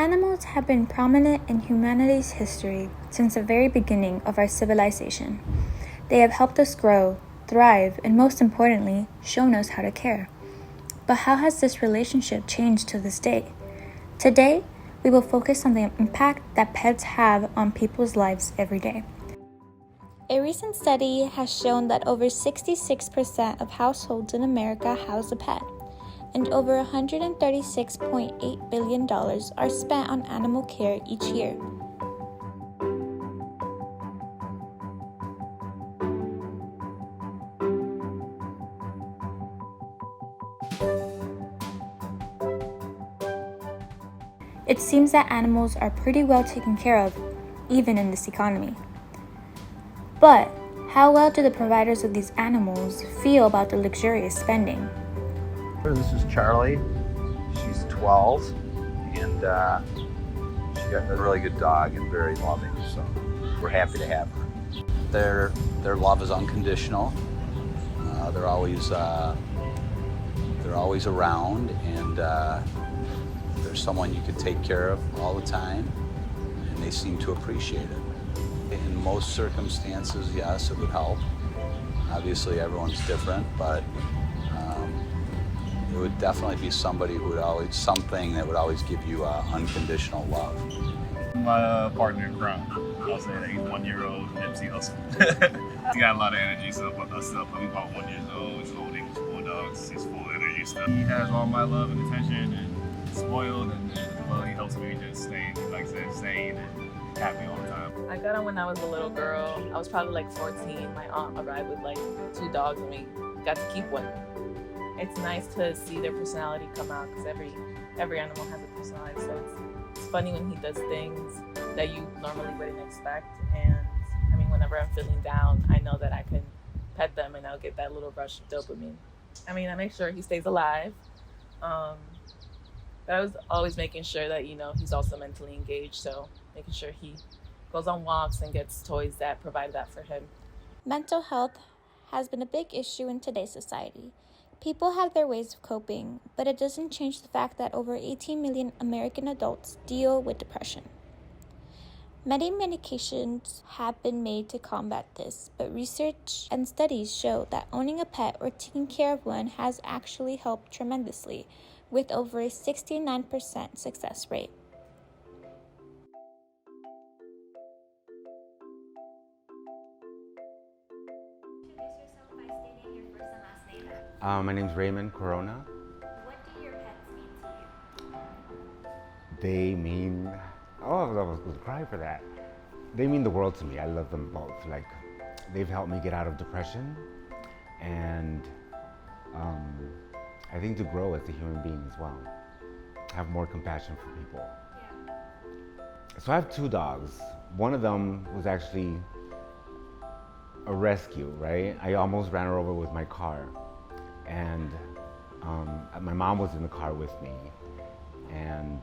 Animals have been prominent in humanity's history since the very beginning of our civilization. They have helped us grow, thrive, and most importantly, shown us how to care. But how has this relationship changed to this day? Today, we will focus on the impact that pets have on people's lives every day. A recent study has shown that over 66% of households in America house a pet, and over $136.8 billion are spent on animal care each year. It seems that animals are pretty well taken care of, even in this economy. But how well do the providers of these animals feel about the luxurious spending? This is Charlie. She's 12, and she's got a really good dog and very loving, so we're happy to have her. Their love is unconditional. They're always around, and they're someone you could take care of all the time, and they seem to appreciate it. In most circumstances, yes, it would help. Obviously, everyone's different, but it would definitely be somebody who would something that would always give you unconditional love. My partner in crime. I'll say that he's 1-year-old Nipsey Hussle. He got a lot of energy, so he's about 1 year old. He's old English bulldogs. He's full of energy stuff. He has all my love and attention, and spoiled, and well, he helps me just stay, like I said, sane and happy all the time. I got him when I was a little girl. I was probably like 14. My aunt arrived with like 2 dogs, and we got to keep one. It's nice to see their personality come out, because every animal has a personality. So it's funny when he does things that you normally wouldn't expect. And I mean, whenever I'm feeling down, I know that I can pet them and I'll get that little rush of dopamine. I mean, I make sure he stays alive. But I was always making sure that, he's also mentally engaged. So making sure he goes on walks and gets toys that provide that for him. Mental health has been a big issue in today's society. People have their ways of coping, but it doesn't change the fact that over 18 million American adults deal with depression. Many medications have been made to combat this, but research and studies show that owning a pet or taking care of one has actually helped tremendously, with over a 69% success rate. My name's Raymond Corona. What do your pets mean to you? They mean, I was going to cry for that. They mean the world to me. I love them both. Like, they've helped me get out of depression, and I think to grow as a human being as well. Have more compassion for people. Yeah. So I have 2 dogs. One of them was actually a rescue, right? I almost ran her over with my car. And my mom was in the car with me, and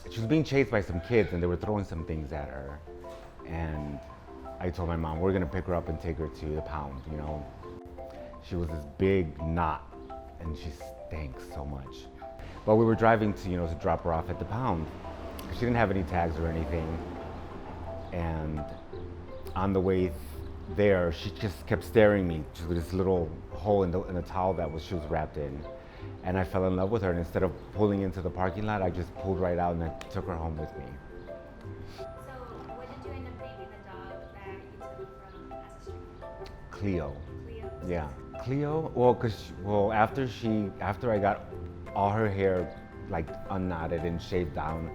she was being chased by some kids, and they were throwing some things at her. And I told my mom, we're gonna pick her up and take her to the pound, She was this big knot, and she stank so much. But we were driving to drop her off at the pound. She didn't have any tags or anything. And on the way there, she just kept staring me to this little hole in the towel she was wrapped in. And I fell in love with her, and instead of pulling into the parking lot, I just pulled right out and I took her home with me. So, what did you end up naming the dog that you took from as a street? Cleo. Cleo? Yeah. Cleo, after I got all her hair like unknotted and shaved down,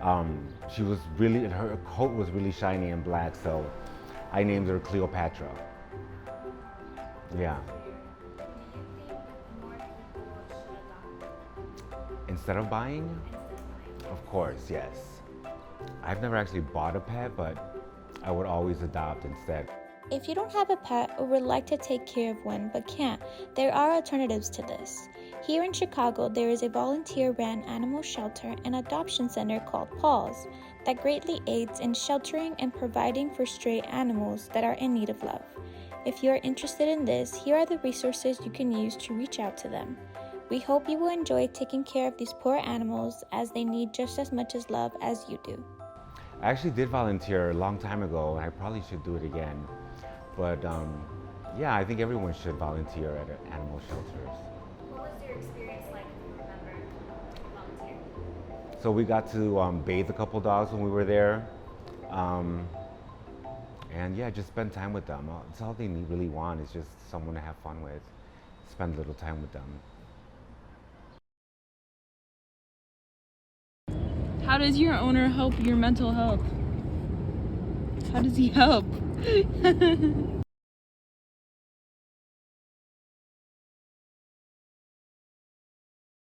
her coat was really shiny and black, so I named her Cleopatra. Yeah. Do you think that more people should adopt? Instead of buying? Of course, yes. I've never actually bought a pet, but I would always adopt instead. If you don't have a pet or would like to take care of one but can't, there are alternatives to this. Here in Chicago, there is a volunteer-run animal shelter and adoption center called Paws that greatly aids in sheltering and providing for stray animals that are in need of love. If you are interested in this, here are the resources you can use to reach out to them. We hope you will enjoy taking care of these poor animals, as they need just as much as love as you do. I actually did volunteer a long time ago, and I probably should do it again. But yeah, I think everyone should volunteer at animal shelters. What was your experience like, if you remember, volunteering? So we got to bathe a couple dogs when we were there. And yeah, just spend time with them. It's all they really want is just someone to have fun with. Spend a little time with them. How does your owner help your mental health? How does he help?